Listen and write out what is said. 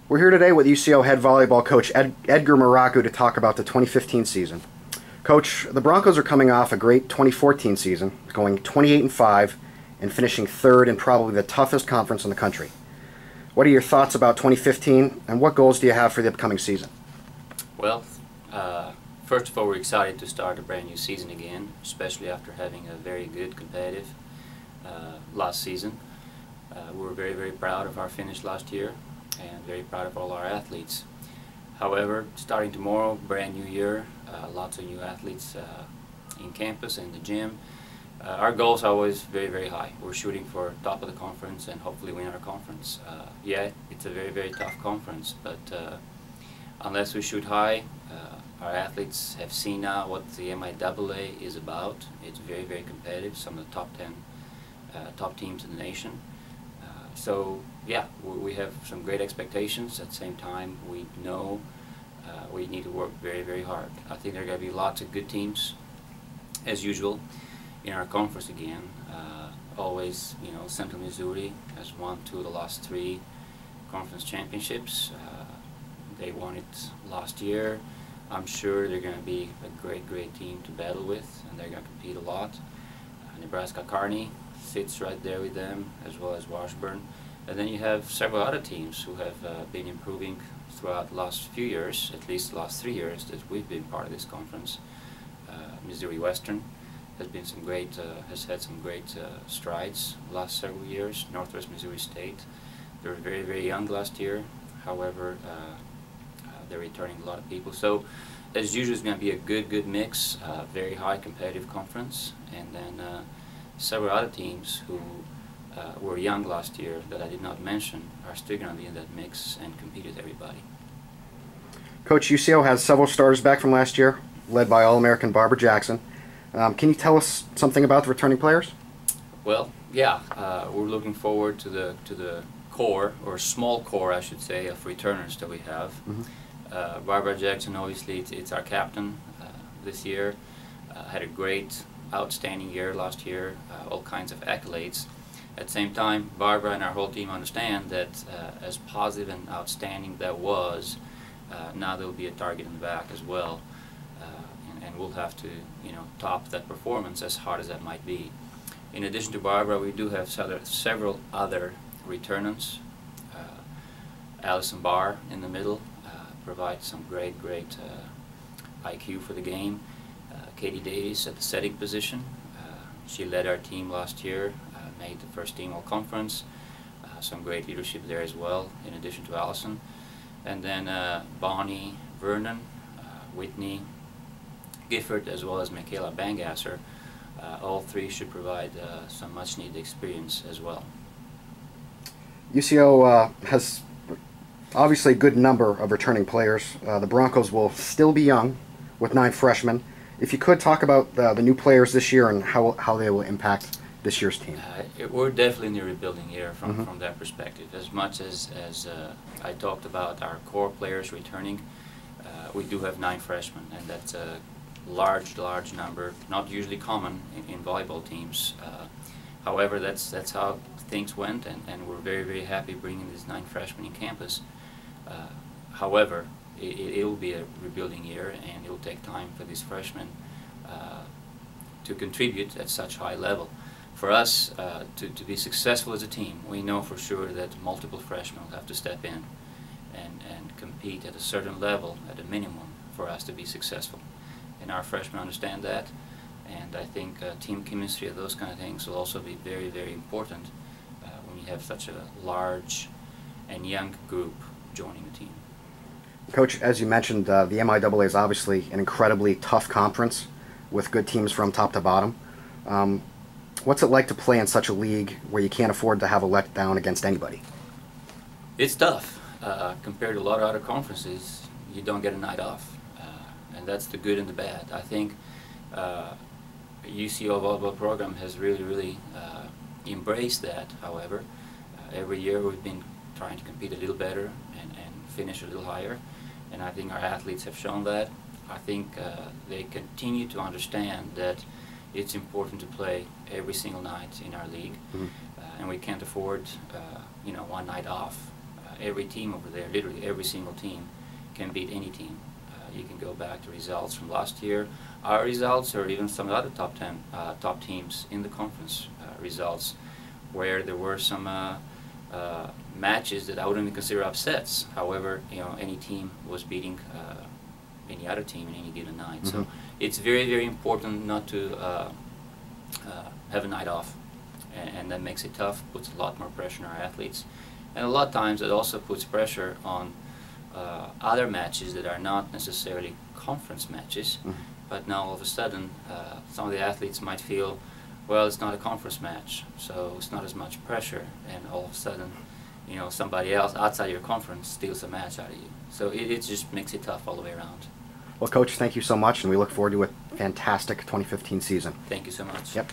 We're here today with UCO head volleyball coach Edgar Miraku to talk about the 2015 season. Coach, the Broncos are coming off a great 2014 season, going 28-5 and finishing third in probably the toughest conference in the country. What are your thoughts about 2015, and what goals do you have for the upcoming season? Well, first of all, we're excited to start a brand new season again, especially after having a very good competitive last season. We were very, very proud of our finish last year and very proud of all our athletes. However, starting tomorrow, brand new year, lots of new athletes in campus and the gym. Our goals are always very, very high. We're shooting for top of the conference and hopefully win our conference. Yeah, it's a very, very tough conference, but unless we shoot high, our athletes have seen now what the MIAA is about. It's very, very competitive, some of the top 10 top teams in the nation. So yeah, we have some great expectations. At the same time, we know we need to work very, very hard. I think there are going to be lots of good teams, as usual, in our conference again. Always, you know, Central Missouri has won 2 of the last 3 conference championships. They won it last year. I'm sure they're going to be a great, great team to battle with, and they're going to compete a lot. Nebraska Kearney sits right there with them, as well as Washburn. And then you have several other teams who have been improving throughout the last few years, at least the last 3 years that we've been part of this conference. Missouri Western has been has had some great strides the last several years. Northwest Missouri State, they were very, very young last year. However, they're returning a lot of people. So, as usual, it's going to be a good mix, very high competitive conference, and then several other teams who were young last year that I did not mention are still going to be in that mix and compete with everybody. Coach, UCO has several starters back from last year, led by All-American Barbara Jackson. Can you tell us something about the returning players? Well, yeah, we're looking forward to the core, or small core, I should say, of returners that we have. Mm-hmm. Barbara Jackson, obviously, it's our captain this year. Had a great, outstanding year last year, all kinds of accolades. At the same time, Barbara and our whole team understand that as positive and outstanding that was, now there will be a target in the back as well, and we'll have to, you know, top that performance as hard as that might be. In addition to Barbara, we do have several other returnants. Allison Barr in the middle provides some great IQ for the game. Katie Davies at the setting position. She led our team last year, made the first team all-conference. Some great leadership there as well, in addition to Allison. And then Bonnie Vernon, Whitney Gifford, as well as Michaela Bangasser. All 3 should provide some much-needed experience as well. UCO has obviously a good number of returning players. The Broncos will still be young with 9 freshmen. If you could talk about the new players this year and how they will impact this year's team. We're definitely in the rebuilding year from that perspective. As much as I talked about our core players returning, we do have 9 freshmen, and that's a large number, not usually common in volleyball teams. However, that's how things went, and we're very, very happy bringing these 9 freshmen in campus. However, it will be a rebuilding year, and it will take time for these freshmen to contribute at such high level. For us to be successful as a team, we know for sure that multiple freshmen will have to step in and compete at a certain level, at a minimum, for us to be successful. And our freshmen understand that, and I think team chemistry and those kind of things will also be very, very important when you have such a large and young group joining the team. Coach, as you mentioned, the MIAA is obviously an incredibly tough conference with good teams from top to bottom. What's it like to play in such a league where you can't afford to have a letdown against anybody? It's tough. Compared to a lot of other conferences, you don't get a night off. And that's the good and the bad. I think UCO Volleyball program has really embraced that, however. Every year we've been trying to compete a little better and finish a little higher, and I think our athletes have shown that. I think they continue to understand that it's important to play every single night in our league, and we can't afford one night off every team over there, literally every single team, can beat any team. You can go back to results from last year, our results, or even some other top teams in the conference results, where there were some matches that I wouldn't even consider upsets. However, any team was beating any other team in any given night. Mm-hmm. So it's very, very important not to have a night off, and that makes it tough, puts a lot more pressure on our athletes, and a lot of times it also puts pressure on other matches that are not necessarily conference matches. Mm-hmm. But now all of a sudden some of the athletes might feel, well, it's not a conference match, so it's not as much pressure, and all of a sudden somebody else outside your conference steals a match out of you. So it just makes it tough all the way around. Well, Coach, thank you so much, and we look forward to a fantastic 2015 season. Thank you so much. Yep.